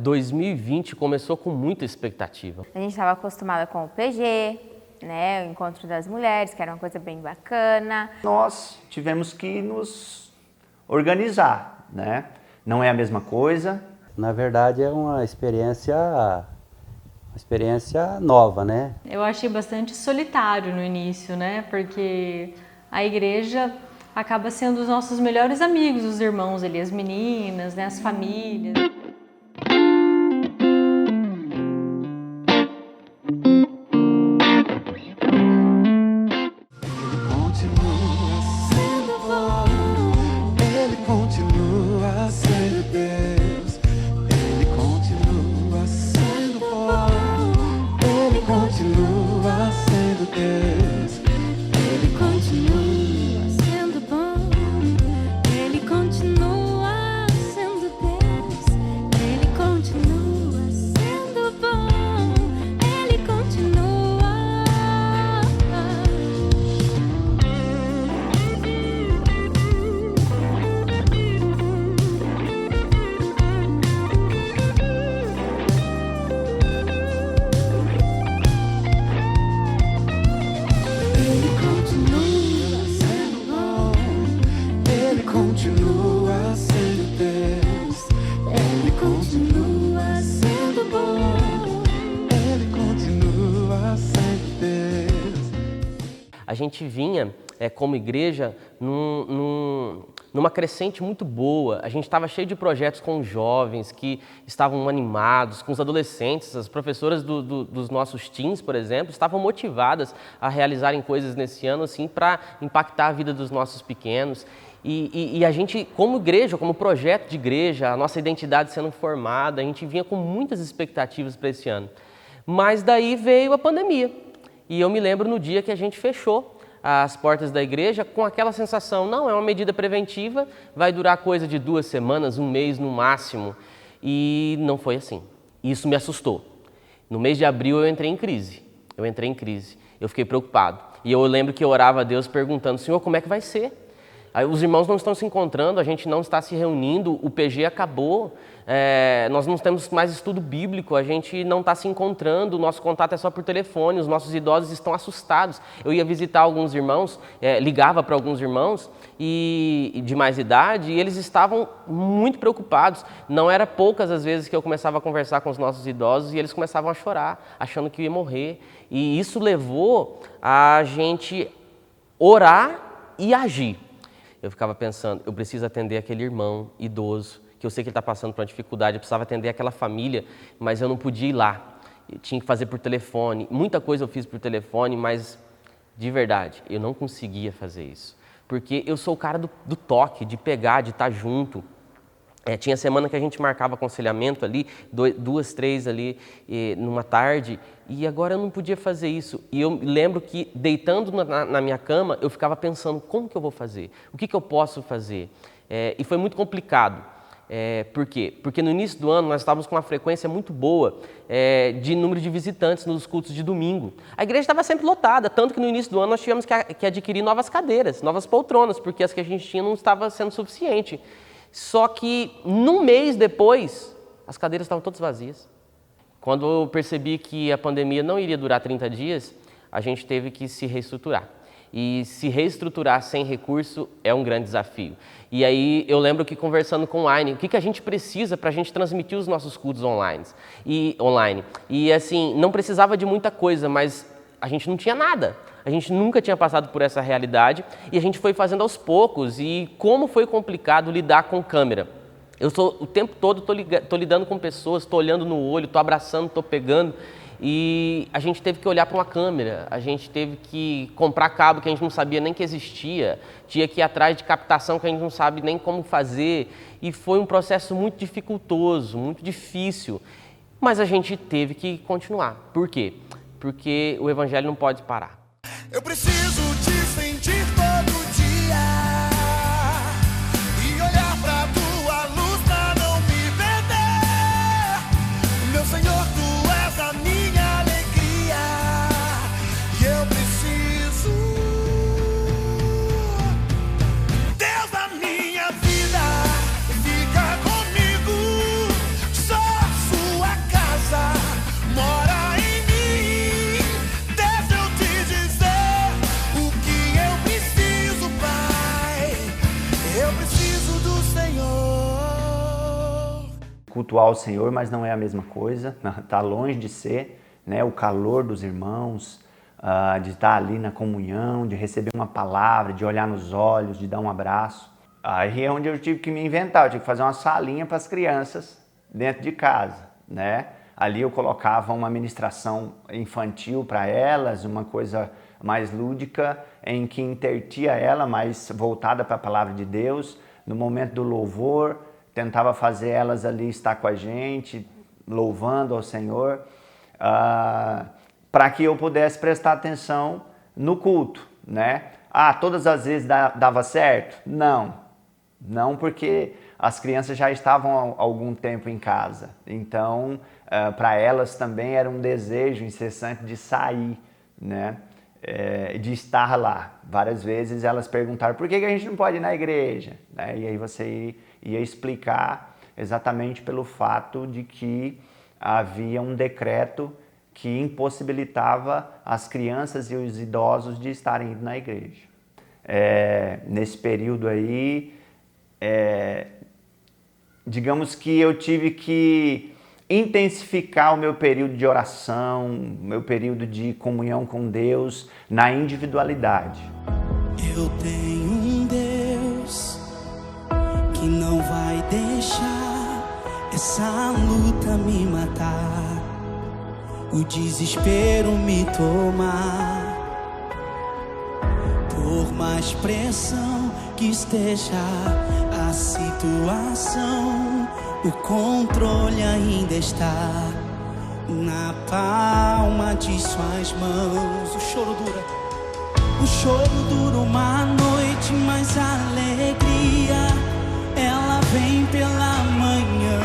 2020 começou com muita expectativa. A gente estava acostumada com o PG, né, o Encontro das Mulheres, que era uma coisa bem bacana. Nós tivemos que nos organizar, né? Não é a mesma coisa. Na verdade, é uma experiência nova, né? Eu achei bastante solitário no início, né? Porque a igreja acaba sendo os nossos melhores amigos, os irmãos ali, as meninas, né? As famílias. A gente vinha, como igreja, numa crescente muito boa. A gente estava cheio de projetos com os jovens que estavam animados, com os adolescentes. As professoras dos nossos teens, por exemplo, estavam motivadas a realizarem coisas nesse ano assim, para impactar a vida dos nossos pequenos. E a gente, como igreja, como projeto de igreja, a nossa identidade sendo formada, a gente vinha com muitas expectativas para esse ano. Mas daí veio a pandemia. E eu me lembro no dia que a gente fechou as portas da igreja com aquela sensação, não, é uma medida preventiva, vai durar coisa de 2 semanas, 1 mês no máximo. E não foi assim. Isso me assustou. No mês de abril eu entrei em crise. Eu fiquei preocupado. E eu lembro que eu orava a Deus perguntando, Senhor, como é que vai ser? Aí, os irmãos não estão se encontrando, a gente não está se reunindo, o PG acabou, nós não temos mais estudo bíblico, a gente não está se encontrando, o nosso contato é só por telefone, os nossos idosos estão assustados. Eu ia visitar alguns irmãos, ligava para alguns irmãos de mais idade e eles estavam muito preocupados. Não era poucas as vezes que eu começava a conversar com os nossos idosos e eles começavam a chorar, achando que eu ia morrer. E isso levou a gente orar e agir. Eu ficava pensando, eu preciso atender aquele irmão idoso, que eu sei que ele está passando por uma dificuldade, eu precisava atender aquela família, mas eu não podia ir lá. Eu tinha que fazer por telefone. Muita coisa eu fiz por telefone, mas de verdade, eu não conseguia fazer isso. Porque eu sou o cara do toque, de pegar, de estar junto. Tinha semana que a gente marcava aconselhamento ali, 2, 3 ali numa tarde, e agora eu não podia fazer isso. E eu lembro que, deitando na minha cama, eu ficava pensando, como que eu vou fazer? O que eu posso fazer? E foi muito complicado. Por quê? Porque no início do ano nós estávamos com uma frequência muito boa de número de visitantes nos cultos de domingo. A igreja estava sempre lotada, tanto que no início do ano nós tivemos que adquirir novas cadeiras, novas poltronas, porque as que a gente tinha não estava sendo suficiente. Só que, num mês depois, as cadeiras estavam todas vazias. Quando eu percebi que a pandemia não iria durar 30 dias, a gente teve que se reestruturar. E se reestruturar sem recurso é um grande desafio. E aí eu lembro que conversando com o Aine, o que a gente precisa para a gente transmitir os nossos cultos online. E assim, não precisava de muita coisa, mas a gente não tinha nada. A gente nunca tinha passado por essa realidade e a gente foi fazendo aos poucos. E como foi complicado lidar com câmera. Eu o tempo todo estou lidando com pessoas, estou olhando no olho, estou abraçando, estou pegando. E a gente teve que olhar para uma câmera, a gente teve que comprar cabo que a gente não sabia nem que existia, tinha que ir atrás de captação que a gente não sabe nem como fazer. E foi um processo muito dificultoso, muito difícil. Mas a gente teve que continuar. Por quê? Porque o evangelho não pode parar. Eu preciso te sentir todo dia e olhar pra tua luz pra não me perder. Meu Senhor, tu és a minha alegria e eu preciso. Deus da minha vida, fica comigo, só cultuar o Senhor, mas não é a mesma coisa, está longe de ser, né? O calor dos irmãos, de estar ali na comunhão, de receber uma palavra, de olhar nos olhos, de dar um abraço. Aí é onde eu tive que me inventar, eu tive que fazer uma salinha para as crianças dentro de casa, né? Ali eu colocava uma ministração infantil para elas, uma coisa mais lúdica, em que intertia ela, mais voltada para a palavra de Deus. No momento do louvor, tentava fazer elas ali estar com a gente, louvando ao Senhor, para que eu pudesse prestar atenção no culto, né? Todas as vezes dava certo? Não, porque as crianças já estavam há algum tempo em casa. Então, para elas também era um desejo incessante de sair, né? De estar lá. Várias vezes elas perguntaram, por que a gente não pode ir na igreja? Né? E aí você ia explicar exatamente pelo fato de que havia um decreto que impossibilitava as crianças e os idosos de estarem indo na igreja. Nesse período aí, digamos que eu tive que intensificar o meu período de oração, meu período de comunhão com Deus na individualidade. Eu tenho um Deus que não vai deixar essa luta me matar, o desespero me tomar. Por mais pressão que esteja a situação, o controle ainda está na palma de suas mãos. O choro dura uma noite, mas a alegria ela vem pela manhã.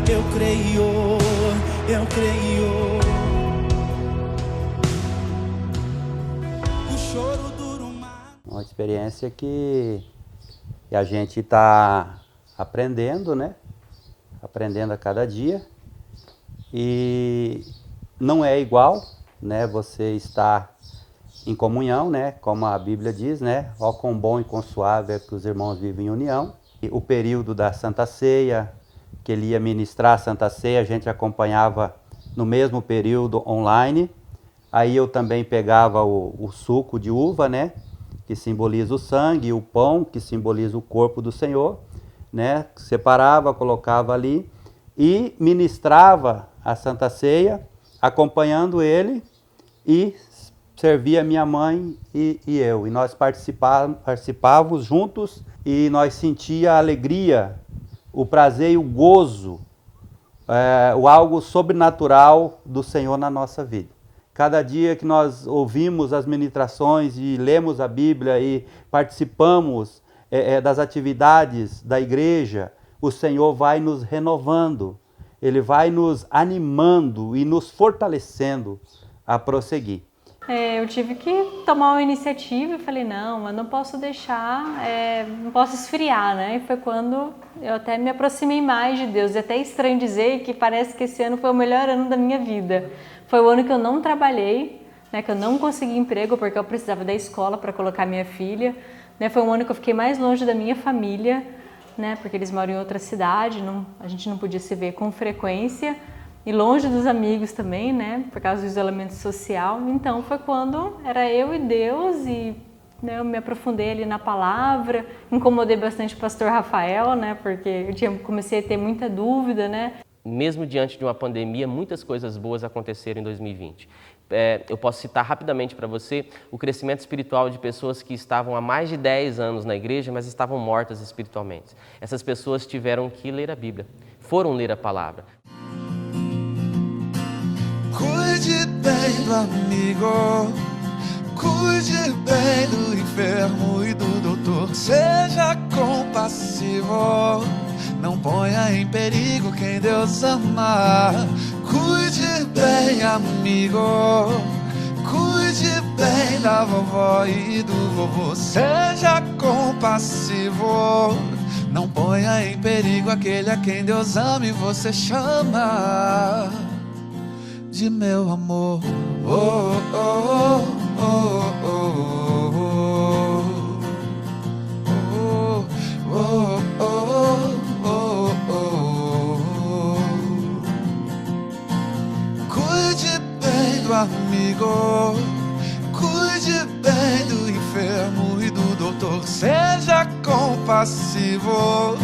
Eu creio. O choro dura uma experiência que a gente está aprendendo, né? Aprendendo a cada dia, e não é igual, né? Você está em comunhão, né? Como a Bíblia diz, né? Ó, quão bom e quão suave é que os irmãos vivem em união. E o período da Santa Ceia, que ele ia ministrar a Santa Ceia, a gente acompanhava no mesmo período online. Aí eu também pegava o suco de uva, né? Que simboliza o sangue, e o pão, que simboliza o corpo do Senhor, né? Separava, colocava ali e ministrava a Santa Ceia, acompanhando ele, e servia minha mãe e eu. E nós participávamos juntos, e nós sentíamos a alegria, o prazer e o gozo, o algo sobrenatural do Senhor na nossa vida. Cada dia que nós ouvimos as ministrações e lemos a Bíblia e participamos das atividades da igreja, o Senhor vai nos renovando, Ele vai nos animando e nos fortalecendo a prosseguir. Eu tive que tomar uma iniciativa e falei, não, eu não posso deixar, não posso esfriar, né? E foi quando eu até me aproximei mais de Deus. É até estranho dizer que parece que esse ano foi o melhor ano da minha vida. Foi o ano que eu não trabalhei, né? Que eu não consegui emprego porque eu precisava da escola para colocar minha filha. Né? Foi um ano que eu fiquei mais longe da minha família, né? Porque eles moram em outra cidade, a gente não podia se ver com frequência. E longe dos amigos também, né? Por causa do isolamento social. Então foi quando era eu e Deus, e né, eu me aprofundei ali na palavra, incomodei bastante o pastor Rafael, né? Porque eu comecei a ter muita dúvida, né? Mesmo diante de uma pandemia, muitas coisas boas aconteceram em 2020. Eu posso citar rapidamente para você o crescimento espiritual de pessoas que estavam há mais de 10 anos na igreja, mas estavam mortas espiritualmente. Essas pessoas tiveram que ler a Bíblia, foram ler a palavra. Cuide bem do amigo, cuide bem do enfermo e do doutor. Seja compassivo, não ponha em perigo quem Deus ama. Cuide bem, amigo, cuide bem da vovó e do vovô. Seja compassivo, não ponha em perigo aquele a quem Deus ama e você chama de meu amor. Oh, oh, oh, oh, oh, oh, oh, oh, oh, oh. amigo. Cuide bem do enfermo e do doutor. Seja compassivo.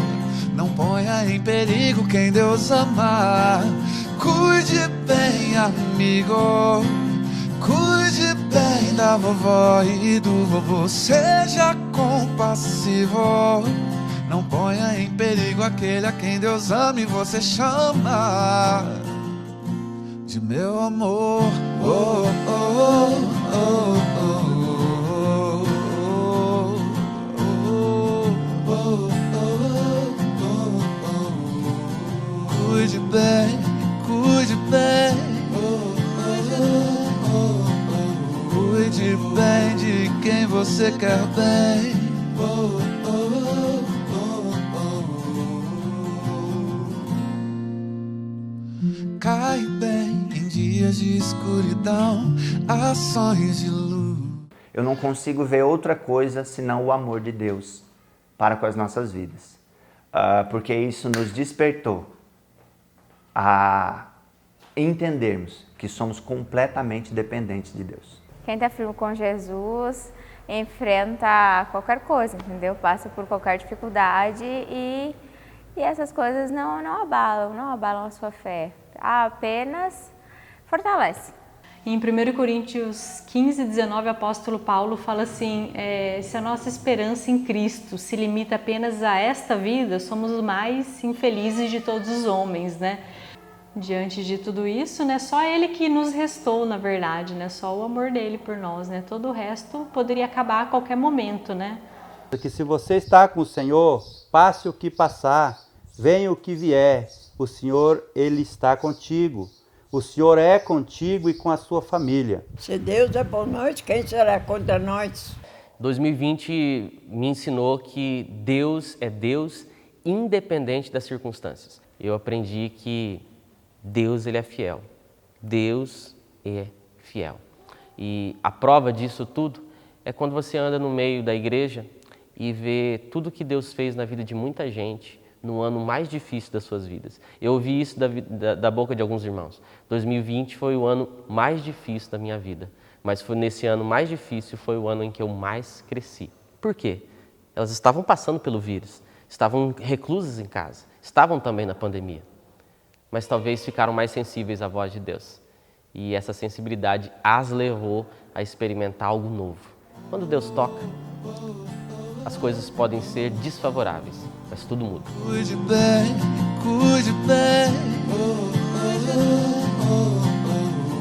Não ponha em perigo quem Deus ama. Cuide bem, amigo. Cuide bem da vovó e do vovô. Seja compassivo. Não ponha em perigo aquele a quem Deus ama e você chama de meu amor. Oh, oh, oh, oh, oh, oh. Cuide bem, cuide bem. Cuide bem de quem você quer bem. Cai bem em dias de escuridão, ações de luz. Eu não consigo ver outra coisa senão o amor de Deus para com as nossas vidas. Porque isso nos despertou a entendermos que somos completamente dependentes de Deus. Quem está firme com Jesus enfrenta qualquer coisa, entendeu? Passa por qualquer dificuldade e essas coisas não abalam a sua fé. Apenas fortalece. Em 1 Coríntios 15, 19, o apóstolo Paulo fala assim, se a nossa esperança em Cristo se limita apenas a esta vida, somos os mais infelizes de todos os homens, né? Diante de tudo isso, né, só Ele que nos restou, na verdade, né? Só o amor dele por nós, né? Todo o resto poderia acabar a qualquer momento, né? Porque se você está com o Senhor, passe o que passar, venha o que vier, o Senhor, Ele está contigo. O Senhor é contigo e com a sua família. Se Deus é por nós, quem será contra nós? 2020 me ensinou que Deus é Deus independente das circunstâncias. Eu aprendi que Deus, Ele é fiel. Deus é fiel. E a prova disso tudo é quando você anda no meio da igreja e vê tudo que Deus fez na vida de muita gente no ano mais difícil das suas vidas. Eu ouvi isso da boca de alguns irmãos. 2020 foi o ano mais difícil da minha vida, mas foi nesse ano mais difícil, foi o ano em que eu mais cresci. Por quê? Elas estavam passando pelo vírus, estavam reclusas em casa, estavam também na pandemia, mas talvez ficaram mais sensíveis à voz de Deus. E essa sensibilidade as levou a experimentar algo novo. Quando Deus toca, as coisas podem ser desfavoráveis, mas tudo muda. Cuide bem, cuide bem.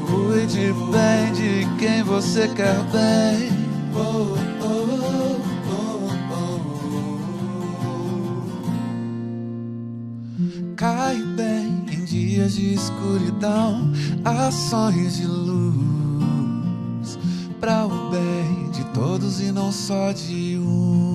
Cuide bem de quem você quer bem. Cai bem em dias de escuridão, ações de luz, para o bem de todos e não só de um.